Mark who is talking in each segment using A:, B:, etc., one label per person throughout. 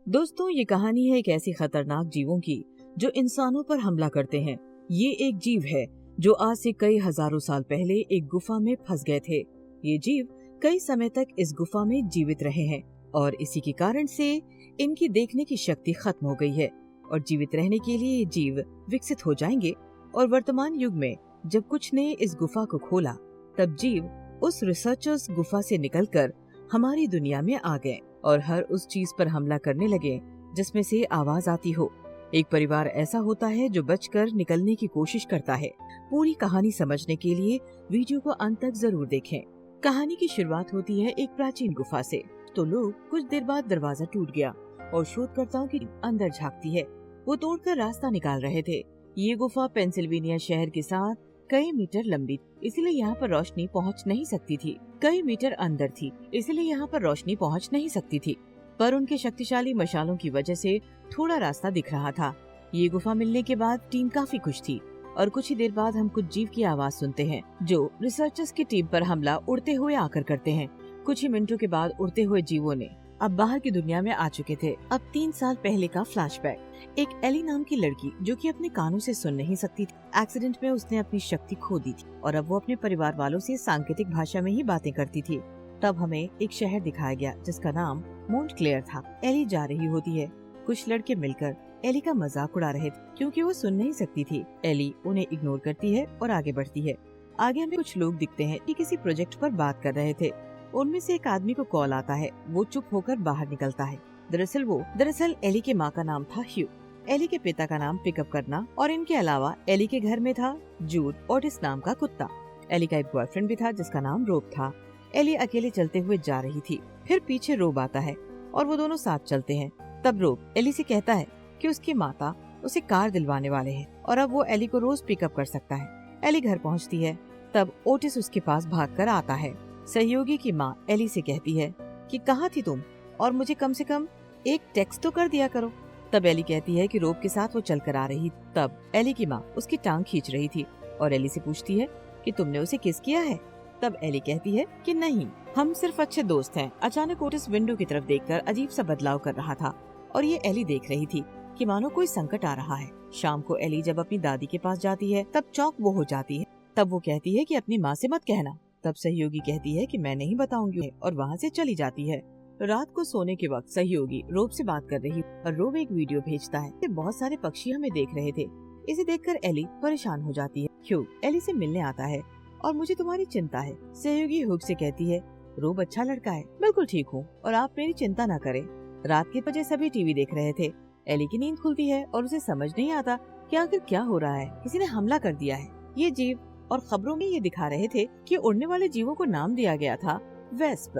A: दोस्तों, ये कहानी है एक ऐसी खतरनाक जीवों की जो इंसानों पर हमला करते हैं। ये एक जीव है जो आज से कई हजारों साल पहले एक गुफा में फंस गए थे। ये जीव कई समय तक इस गुफा में जीवित रहे हैं और इसी के कारण से इनकी देखने की शक्ति खत्म हो गई है और जीवित रहने के लिए ये जीव विकसित हो जाएंगे। और वर्तमान युग में जब कुछ ने इस गुफा को खोला, तब जीव उस रिसर्चर्स गुफा से निकलकर हमारी दुनिया में आ गए और हर उस चीज पर हमला करने लगे जिसमें से आवाज आती हो। एक परिवार ऐसा होता है जो बचकर निकलने की कोशिश करता है। पूरी कहानी समझने के लिए वीडियो को अंत तक जरूर देखें। कहानी की शुरुआत होती है एक प्राचीन गुफा से। तो लोग कुछ देर बाद दरवाजा टूट गया और शोधकर्ताओं की अंदर झांकती है। वो तोड़कर रास्ता निकाल रहे थे। ये गुफा पेंसिल्वेनिया शहर के साथ कई मीटर लंबी, इसलिए यहाँ पर रोशनी पहुँच नहीं सकती थी। कई मीटर अंदर थी, इसलिए यहाँ पर रोशनी पहुँच नहीं सकती थी। पर उनके शक्तिशाली मशालों की वजह से थोड़ा रास्ता दिख रहा था। ये गुफा मिलने के बाद टीम काफी खुश थी और कुछ ही देर बाद हम कुछ जीव की आवाज सुनते हैं जो रिसर्चर्स की टीम पर हमला उड़ते हुए आकर करते हैं। कुछ ही मिनटों के बाद उड़ते हुए जीवों ने अब बाहर की दुनिया में आ चुके थे। अब 3 साल पहले का फ्लैशबैक। एक एली नाम की लड़की जो कि अपने कानों से सुन नहीं सकती थी, एक्सीडेंट में उसने अपनी शक्ति खो दी थी और अब वो अपने परिवार वालों से सांकेतिक भाषा में ही बातें करती थी। तब हमें एक शहर दिखाया गया जिसका नाम मोंटक्लेयर था। एली जा रही होती है। कुछ लड़के मिलकर एली का मजाक उड़ा रहे थे क्योंकि वो सुन नहीं सकती थी। एली उन्हें इग्नोर करती है और आगे बढ़ती है। आगे हमें कुछ लोग दिखते हैं कि किसी प्रोजेक्ट पर बात कर रहे थे। उनमें से एक आदमी को कॉल आता है। वो चुप होकर बाहर निकलता है। दरअसल एली के माँ का नाम था ह्यू, एली के पिता का नाम पिकअप करना और इनके अलावा एली के घर में था जूड ओटिस नाम का कुत्ता। एली का एक बॉयफ्रेंड भी था जिसका नाम रोब था। एली अकेले चलते हुए जा रही थी। फिर पीछे रोब आता है और वो दोनों साथ चलते हैं। तब रोब एली से कहता है कि उसकी माता उसे कार दिलवाने वाले हैं और अब वो एली को रोज पिकअप कर सकता है। एली घर पहुँचती है। तब ओटिस उसके पास भागकर आता है। सहयोगी की माँ एली से कहती है कि कहाँ थी तुम और मुझे कम से कम एक टेक्स्ट तो कर दिया करो। तब एली कहती है कि रोब के साथ वो चलकर आ रही। तब एली की माँ उसकी टांग खींच रही थी और एली से पूछती है कि तुमने उसे किस किया है। तब एली कहती है कि नहीं, हम सिर्फ अच्छे दोस्त हैं। अचानक ओटिस विंडो की तरफ देखकर अजीब सा बदलाव कर रहा था और ये एली देख रही थी कि मानो कोई संकट आ रहा है। शाम को एली जब अपनी दादी के पास जाती है तब चौक वो हो जाती है। तब वो कहती है कि अपनी माँ से मत कहना। तब सहयोगी कहती है कि मैं नहीं बताऊंगी और वहाँ से चली जाती है। रात को सोने के वक्त सहयोगी रोब से बात कर रही और रोब एक वीडियो भेजता है। बहुत सारे पक्षी हमें देख रहे थे। इसे देखकर एली परेशान हो जाती है। ह्यू एली से मिलने आता है और मुझे तुम्हारी चिंता है। सहयोगी हुक से कहती है रोब अच्छा लड़का है, बिल्कुल ठीक हूँ और आप मेरी चिंता न करें। रात के बजे सभी टीवी देख रहे थे। एली की नींद खुलती है और उसे समझ नहीं आता कि आखिर क्या हो रहा है। किसी ने हमला कर दिया है। ये जीव और खबरों में ये दिखा रहे थे कि उड़ने वाले जीवों को नाम दिया गया था वेस्प,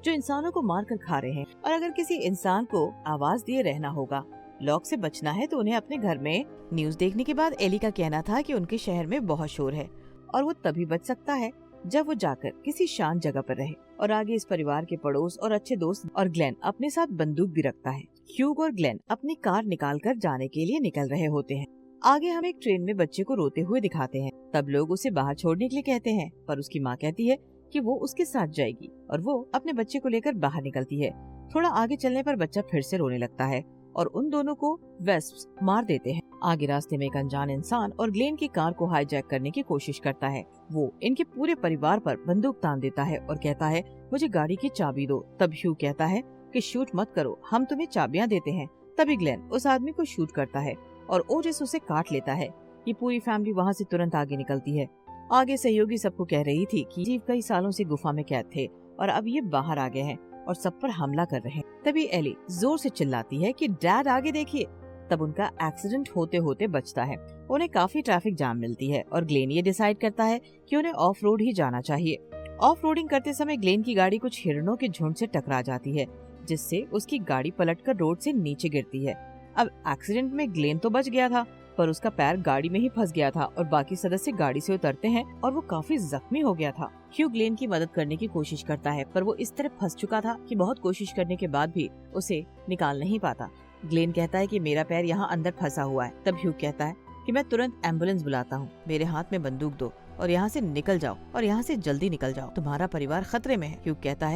A: जो इंसानों को मार कर खा रहे हैं। और अगर किसी इंसान को आवाज दिए रहना होगा, लॉक से बचना है, तो उन्हें अपने घर में न्यूज देखने के बाद एली का कहना था कि उनके शहर में बहुत शोर है और वो तभी बच सकता है जब वो जाकर किसी शांत जगह पर रहे। और आगे इस परिवार के पड़ोस और अच्छे दोस्त और ग्लेन अपने साथ बंदूक भी रखता है। ह्यूग और ग्लेन अपनी कार निकाल कर जाने के लिए निकल रहे होते हैं। आगे हम एक ट्रेन में बच्चे को रोते हुए दिखाते हैं। तब लोग उसे बाहर छोड़ने के लिए कहते हैं, पर उसकी माँ कहती है कि वो उसके साथ जाएगी और वो अपने बच्चे को लेकर बाहर निकलती है। थोड़ा आगे चलने पर बच्चा फिर से रोने लगता है और उन दोनों को वेस्प्स मार देते हैं। आगे रास्ते में एक अनजान इंसान और ग्लेन की कार को हाईजैक करने की कोशिश करता है। वो इनके पूरे परिवार पर बंदूक तान देता है और कहता है मुझे गाड़ी की चाबी दो। तब ह्यू कहता है कि शूट मत करो, हम तुम्हें चाबियां देते हैं। तभी ग्लेन उस आदमी को शूट करता है और ओटिस उसे काट लेता है। ये पूरी फैमिली वहाँ से तुरंत आगे निकलती है। आगे सहयोगी सबको कह रही थी कि जीव कई सालों से गुफा में कैद थे और अब ये बाहर आ गए हैं और सब पर हमला कर रहे हैं। तभी एली जोर से चिल्लाती है कि डैड आगे देखिए। तब उनका एक्सीडेंट होते होते बचता है। उन्हें काफी ट्रैफिक जाम मिलती है और ग्लेन ये डिसाइड करता है कि उन्हें ऑफ रोड ही जाना चाहिए। ऑफ रोडिंग करते समय ग्लेन की गाड़ी कुछ हिरणों के झुंड से टकरा जाती है, जिससे उसकी गाड़ी पलटकर रोड से नीचे गिरती है। अब एक्सीडेंट में ग्लेन तो बच गया था, पर उसका पैर गाड़ी में ही फंस गया था और बाकी सदस्य गाड़ी से उतरते हैं और वो काफी जख्मी हो गया था। ह्यू ग्लेन की मदद करने की कोशिश करता है, पर वो इस तरह फंस चुका था कि बहुत कोशिश करने के बाद भी उसे निकाल नहीं पाता। ग्लेन कहता है कि मेरा पैर यहाँ अंदर फंसा हुआ है। तब ह्यू कहता है कि मैं तुरंत एम्बुलेंस बुलाता हूँ, मेरे हाथ में बंदूक दो और यहाँ से निकल जाओ और यहाँ से जल्दी निकल जाओ, तुम्हारा परिवार खतरे में है। ह्यू कहता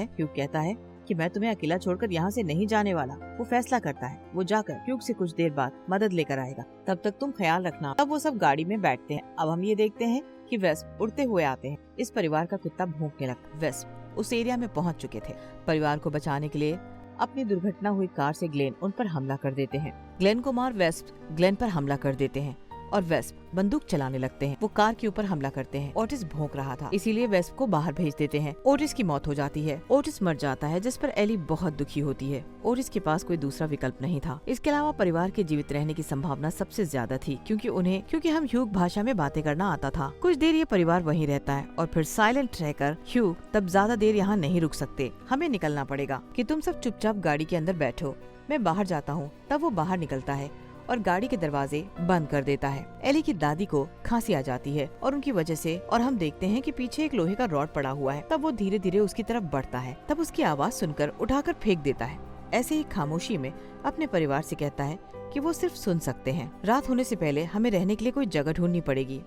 A: है कि मैं तुम्हें अकेला छोड़कर यहाँ से नहीं जाने वाला। वो फैसला करता है वो जाकर ह्यूग से कुछ देर बाद मदद लेकर आएगा, तब तक तुम ख्याल रखना। तब वो सब गाड़ी में बैठते हैं। अब हम ये देखते हैं कि वेस्प उड़ते हुए आते हैं। इस परिवार का कुत्ता भौंकने लगता है। वेस्प उस एरिया में पहुंच चुके थे। परिवार को बचाने के लिए अपनी दुर्घटना हुई कार से ग्लेन उन पर हमला कर देते हैं। ग्लेन को मार वेस्प ग्लेन पर हमला कर देते हैं और वेस्प बंदूक चलाने लगते हैं। वो कार के ऊपर हमला करते हैं। ओटिस भौंक रहा था, इसीलिए वेस्प को बाहर भेज देते हैं। ओटिस की मौत हो जाती है। ओटिस मर जाता है, जिस पर एली बहुत दुखी होती है। ओटिस के पास कोई दूसरा विकल्प नहीं था। इसके अलावा परिवार के जीवित रहने की संभावना सबसे ज्यादा थी, क्योंकि हम ह्यूग भाषा में बातें करना आता था। कुछ देर ये परिवार वहीं रहता है और फिर साइलेंट रहकर ह्यूग तब ज्यादा देर यहाँ नहीं रुक सकते, हमें निकलना पड़ेगा कि तुम सब चुपचाप गाड़ी के अंदर बैठो, मैं बाहर जाता हूँ। तब वो बाहर निकलता है और गाड़ी के दरवाजे बंद कर देता है। एली की दादी को खांसी आ जाती है और उनकी वजह से, और हम देखते हैं कि पीछे एक लोहे का रॉड पड़ा हुआ है। तब वो धीरे धीरे उसकी तरफ बढ़ता है। तब उसकी आवाज सुनकर उठाकर फेंक देता है। ऐसे ही खामोशी में अपने परिवार से कहता है कि वो सिर्फ सुन सकते हैं। रात होने से पहले हमें रहने के लिए कोई जगह ढूंढनी पड़ेगी।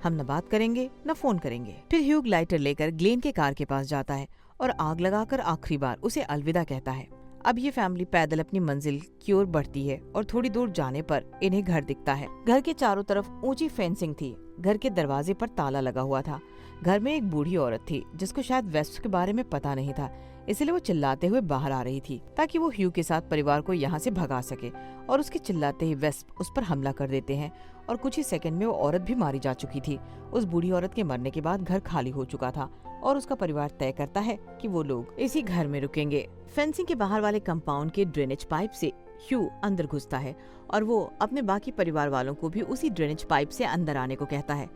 A: हम न बात करेंगे न फोन करेंगे। फिर ह्यूग लाइटर लेकर ग्लेन के कार के पास जाता है और आग लगाकर आखिरी बार उसे अलविदा कहता है। अब ये फैमिली पैदल अपनी मंजिल की ओर बढ़ती है और थोड़ी दूर जाने पर इन्हें घर दिखता है। घर के चारों तरफ ऊंची फेंसिंग थी। घर के दरवाजे पर ताला लगा हुआ था। घर में एक बूढ़ी औरत थी जिसको शायद वेस्प के बारे में पता नहीं था, इसलिए वो चिल्लाते हुए बाहर आ रही थी ताकि वो ह्यूग के साथ परिवार को यहाँ से भगा सके। और उसके चिल्लाते ही वेस्प उस पर हमला कर देते हैं और कुछ ही सेकंड में वो औरत भी मारी जा चुकी थी। उस बूढ़ी औरत के मरने के बाद घर खाली हो चुका था और उसका परिवार तय करता है कि वो लोग इसी घर में रुकेंगे। फेंसिंग के बाहर वाले कंपाउंड के ड्रेनेज पाइप से ह्यू अंदर घुसता है और वो अपने बाकी परिवार वालों को भी उसी ड्रेनेज पाइप से अंदर आने को कहता है।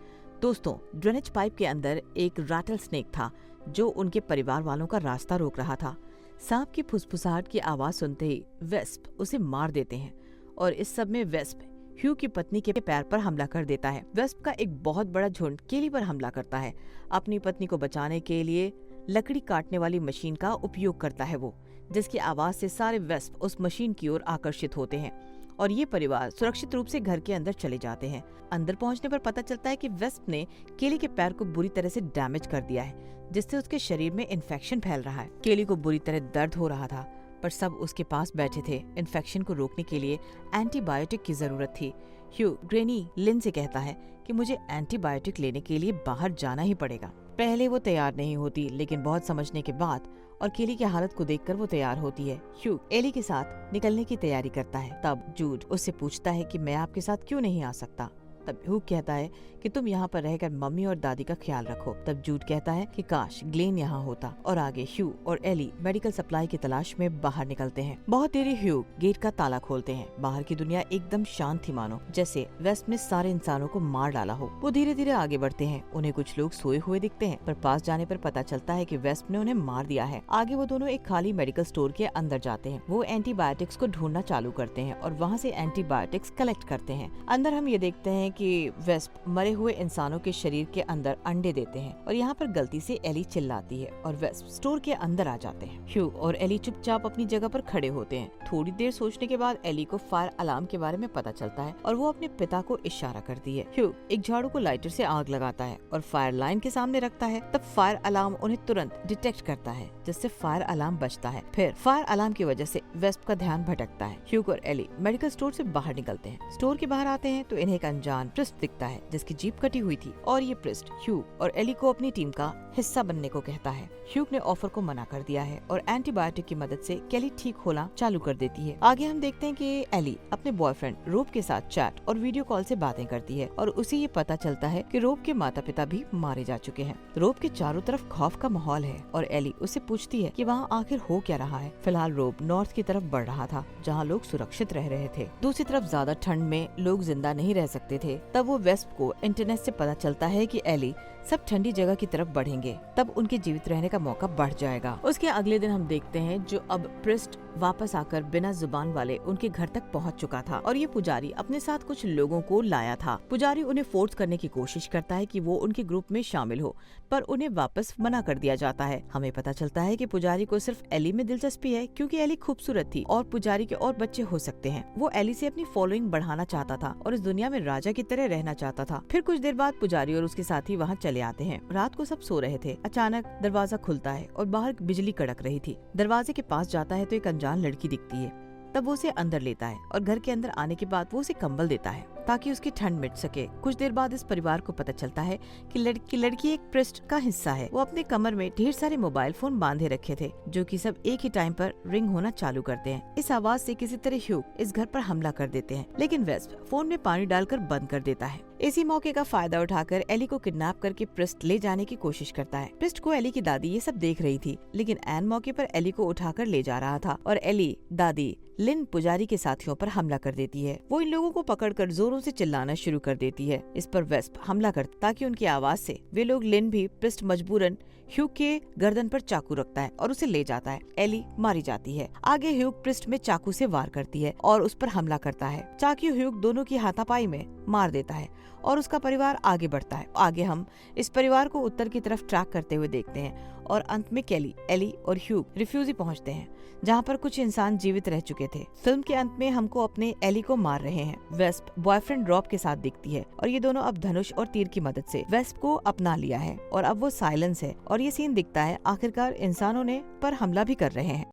A: दोस्तों, ड्रेनेज पाइप के अंदर एक रैटल स्नेक था जो उनके परिवार वालों का रास्ता रोक रहा था। सांप की फुसफुसाहट की आवाज सुनते ही वेस्प उसे मार देते हैं और इस सब में वेस्प ह्यू की पत्नी के पैर पर हमला कर देता है। वेस्प का एक बहुत बड़ा झुंड केली पर हमला करता है। अपनी पत्नी को बचाने के लिए लकड़ी काटने वाली मशीन का उपयोग करता है वो, जिसकी आवाज से सारे वेस्प उस मशीन की ओर आकर्षित होते हैं और ये परिवार सुरक्षित रूप से घर के अंदर चले जाते हैं। अंदर पहुंचने पर पता चलता है कि वेस्प ने केली के पैर को बुरी तरह से डैमेज कर दिया है, जिससे उसके शरीर में इन्फेक्शन फैल रहा है। केली को बुरी तरह दर्द हो रहा था, पर सब उसके पास बैठे थे। इन्फेक्शन को रोकने के लिए एंटीबायोटिक की जरूरत थी। ह्यू ग्रेनी लिन से कहता है कि मुझे एंटीबायोटिक लेने के लिए बाहर जाना ही पड़ेगा। पहले वो तैयार नहीं होती, लेकिन बहुत समझने के बाद और केली की हालत को देखकर वो तैयार होती है। ह्यू एली के साथ निकलने की तैयारी करता है। तब जूड उससे पूछता है कि मैं आपके साथ क्यों नहीं आ सकता। तब ह्यू कहता है कि तुम यहाँ पर रहकर मम्मी और दादी का ख्याल रखो। तब जूड कहता है कि काश ग्लेन यहाँ होता। और आगे ह्यू और एली मेडिकल सप्लाई की तलाश में बाहर निकलते हैं। बहुत देरी ह्यू गेट का ताला खोलते हैं। बाहर की दुनिया एकदम शांत थी, मानो जैसे वेस्ट ने सारे इंसानों को मार डाला हो। वो धीरे धीरे आगे बढ़ते हैं। उन्हें कुछ लोग सोए हुए दिखते हैं, पर पास जाने पर पता चलता है कि वेस्ट ने उन्हें मार दिया है। आगे वो दोनों एक खाली मेडिकल स्टोर के अंदर जाते हैं। वो एंटीबायोटिक्स को ढूंढना चालू करते हैं और वहाँ से एंटीबायोटिक्स कलेक्ट करते हैं। अंदर हम ये देखते हैं कि वेस्प मरे हुए इंसानों के शरीर के अंदर अंडे देते हैं और यहाँ पर गलती से एली चिल्लाती है और वेस्प स्टोर के अंदर आ जाते हैं। ह्यू और एली चुपचाप अपनी जगह पर खड़े होते हैं। थोड़ी देर सोचने के बाद एली को फायर अलार्म के बारे में पता चलता है और वो अपने पिता को इशारा करती है। ह्यू एक झाड़ू को लाइटर से आग लगाता है और फायर लाइन के सामने रखता है। तब फायर अलार्म उन्हें तुरंत डिटेक्ट करता है, जिससे फायर अलार्म बजता है। फिर फायर अलार्म की वजह से वेस्प का ध्यान भटकता है। ह्यू और एली मेडिकल स्टोर से बाहर निकलते हैं। स्टोर के बाहर आते हैं तो इन्हें एक अनजान प्रिस्ट दिखता है जिसकी जीप कटी हुई थी और ये प्रिस्ट ह्यू और एली को अपनी टीम का हिस्सा बनने को कहता है। ह्यू ने ऑफर को मना कर दिया है और एंटीबायोटिक की मदद से केली ठीक होना चालू कर देती है। आगे हम देखते हैं कि एली अपने बॉयफ्रेंड रोब के साथ चैट और वीडियो कॉल से बातें करती है और उसे ये पता चलता है कि रोब के माता पिता भी मारे जा चुके हैं। रोब के चारों तरफ खौफ का माहौल है और एली उससे पूछती है कि वहाँ आखिर हो क्या रहा है। फिलहाल रोब नॉर्थ की तरफ बढ़ रहा था, जहाँ लोग सुरक्षित रह रहे थे। दूसरी तरफ ज्यादा ठंड में लोग जिंदा नहीं रह सकते थे। तब वो वेस्प को इंटरनेट से पता चलता है कि एली सब ठंडी जगह की तरफ बढ़ेंगे, तब उनके जीवित रहने का मौका बढ़ जाएगा। उसके अगले दिन हम देखते हैं जो अब प्रिस्ट वापस आकर बिना जुबान वाले उनके घर तक पहुंच चुका था और ये पुजारी अपने साथ कुछ लोगों को लाया था। पुजारी उन्हें फोर्स करने की कोशिश करता है कि वो उनके ग्रुप में शामिल हो, पर उन्हें वापस मना कर दिया जाता है। हमें पता चलता है कि पुजारी को सिर्फ एली में दिलचस्पी है क्योंकि एली खूबसूरत थी और पुजारी के और बच्चे हो सकते हैं। वो एली से अपनी फॉलोइंग बढ़ाना चाहता था और इस दुनिया में राजा की
B: तरह रहना चाहता था। फिर कुछ देर बाद पुजारी और उसके साथी वहाँ चले आते हैं। रात को सब सो रहे थे। अचानक दरवाजा खुलता है और बाहर बिजली कड़क रही थी। दरवाजे के पास जाता है तो एक अनजान लड़की दिखती है। तब वो उसे अंदर लेता है और घर के अंदर आने के बाद वो उसे कंबल देता है ताकि उसकी ठंड मिट सके। कुछ देर बाद इस परिवार को पता चलता है कि लड़की एक प्रेस्ट का हिस्सा है। वो अपने कमर में ढेर सारे मोबाइल फोन बांधे रखे थे जो कि सब एक ही टाइम पर रिंग होना चालू करते हैं। इस आवाज से किसी तरह ह्यूग इस घर पर हमला कर देते हैं, लेकिन वेस्प फोन में पानी डालकर बंद कर देता है। इसी मौके का फायदा उठाकर एली को किडनैप करके प्रिस्ट ले जाने की कोशिश करता है। प्रिस्ट को एली की दादी ये सब देख रही थी, लेकिन एन मौके पर एली को उठाकर ले जा रहा था और एली दादी लिन पुजारी के साथियों पर हमला कर देती है। वो इन लोगों को पकड़कर जोरों से चिल्लाना शुरू कर देती है। इस पर वेस्प हमला करता ताकि उनकी आवाज से वे लोग लिन भी प्रिस्ट मजबूरन ह्यूग के गर्दन पर चाकू रखता है और उसे ले जाता है। एली मारी जाती है। आगे ह्यूग प्रिस्ट में चाकू से वार करती है और उस पर हमला करता है। चाकू ह्यूग दोनों की हाथापाई में मार देता है और उसका परिवार आगे बढ़ता है। आगे हम इस परिवार को उत्तर की तरफ ट्रैक करते हुए देखते हैं और अंत में केली, एली और ह्यूग रिफ्यूजी पहुंचते हैं जहां पर कुछ इंसान जीवित रह चुके थे। फिल्म के अंत में हमको अपने एली को मार रहे हैं। वेस्प बॉयफ्रेंड रॉब के साथ दिखती है और ये दोनों अब धनुष और तीर की मदद से वेस्प को अपना लिया है और अब वो साइलेंस है और ये सीन दिखता है आखिरकार इंसानों ने पर हमला भी कर रहे हैं।